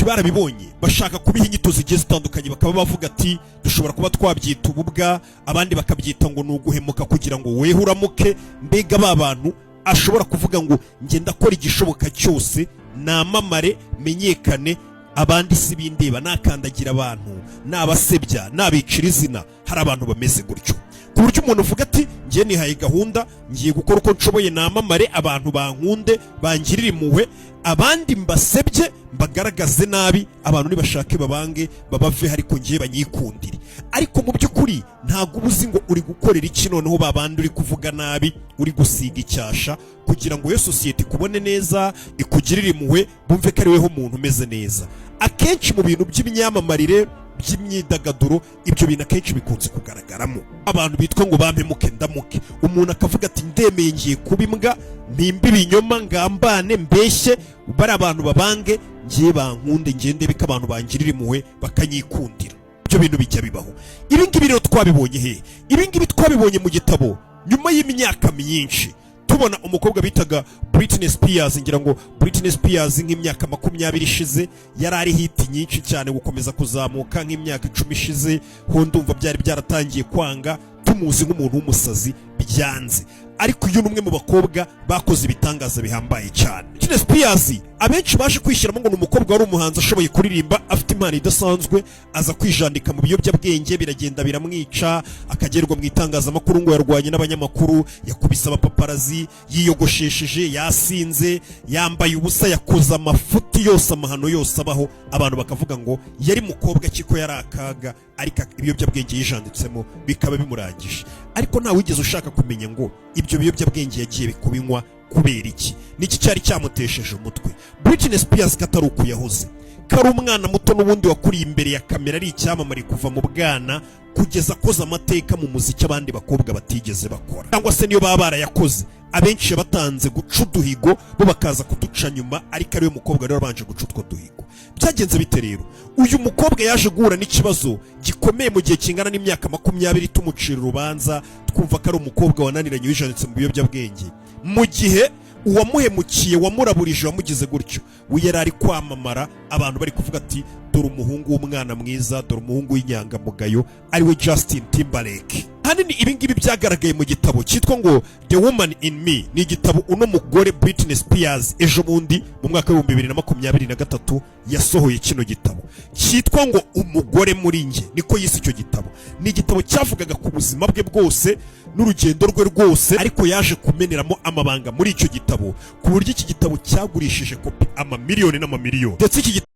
barabibonye bashaka kubiha inyito zigiye zitandukanye, bakaba bavuga ati dushobora kuba twabyita ububwa, abandi bakabyita ngo ni uguhemuka kugira ngo wehe uramuke. Mbega ba bantu ashobora kuvuga ngo njye ndakora igishoboka cyose namamare menyekane, abandi si bindeba, nakandagira abantu, nabasebya, nabicira izina. Hari abantu bameze gutyo, ku buryo umuntu uvuga ati njye nihaye gahunda, ngiye gukora uko nshoboye namamare, abantu bankunde, bangirire impuhwe, abandi mbasebye, mbagaragaze nabi, abantu nibashake babange babave, ariko ngiye banyikundire. Ariko mu by'ukuri ntabwo ubuzi ngo uri gukorera iki noneho babandi uri kuvuga nabi, uri gusiga icyasha kugira ngo iyo sosiyete ikubone neza, ikugirire impuhwe, bumve ko ari weho umuntu umeze neza. Akenshi mu bintu by'imyamamarire, by'imyidagaduro, ibyo bintu akenshi bikunze kugaragaramo abantu bitwa ngo bampemuke ndamuke. Umuntu akavuga ati ndemeye ngiye kuba imbwa, mpimbe ibinyoma, ngambane, mbeshye, bari abantu babange, ngiye bankunde, ngende bika abantu bangirira impuhwe bakanyikundira. Ibyo bintu bijya bibaho. Ibi ngibi rero twabibonye he? Ibi ngibi twabibonye mu gitabo nyuma y'imyaka myinshi. Tubona umukobwa bitaga Britney Spears, ngira ngo Britney Spears nk'imyaka 20 ishize yari ari hit nyinshi cyane, gukomeza kuzamuka nk'imyaka 10 ishize ho ndumva byari byaratangiye kwanga, tumuzi nk'umuntu w'umusazi byanze. Ariko uyu numwe mu bakobwa bakoze ibitangaza bihambaye cyane. Britney Spears abenshi baje kwishyiramo ngo umukobwa wari umuhanzi ashoboye kuririmba, afite impano idasanzwe, aza kwijandika mu biyobyabwenge, biragenda biramwica, akagerwa mu itangazamakuru ngo yarwanye n'abanyamakuru, yakubise abapaparazi, yiyogoshesheje, yasinze, yambaye ubusa, yakoze amafuti yose, amahano yose abaho. Abantu bakavuga ngo yari mukobwa kiko yari akaga, ariko ibiyobyabwenge yijanditsemo bikaba bimurangije. Ariko nta wigeze ushaka kumenya ngo ibyo biyobyabwenge yagiye bikubinywa kubera iki, niki cyari cyamutesheje umutwe. Britney Spears katari uko yahoze, kari umwana muto n'ubundi wakuriye imbere ya kamera, ari icyamamare kuva mu bwana kugeza akoze amateka mu muziki abandi bakobwa batigeze bakora, cyangwa se niyo baba barayakoze abenshi batanze guca uduhigo bo bakaza kuduca nyuma, ariko ariwe mukobwa rero abanje guca utwo duhigo. Byagenze bite rero? Uyu mukobwa yaje guhura n'ikibazo gikomeye mu gihe kingana n'imyaka 20 tumucira urubanza, twumva ko ari umukobwa wananiranye wijanditse mu biyobyabwenge, mu gihe uwamuhemukiye, wamuraburije, wamugize gutyo we yari ari kwamamara, abantu bari kuvuga ati dore umuhungu w'umwana mwiza, dore umuhungu w'inyangamugayo, ariwe Justin Timberlake. Hanini ibi ngibi byagaragaye mu gitabo cyitwa ngo The Woman in Me. Ni igitabo uno mugore Britney Spears ejo bundi mu mwaka wa 2023 yasohoye kino gitabo cyitwa ngo Umugore muri nge, niko yise icyo gitabo. Ni igitabo cyavugaga ku buzima bwe bwose n'urugendo rwe rwose, ariko yaje kumeneramo amabanga muri icyo gitabo, ku buryo iki gitabo cyagurishije kopi amamiliyoni n'amamiliyoni. Ndetse iki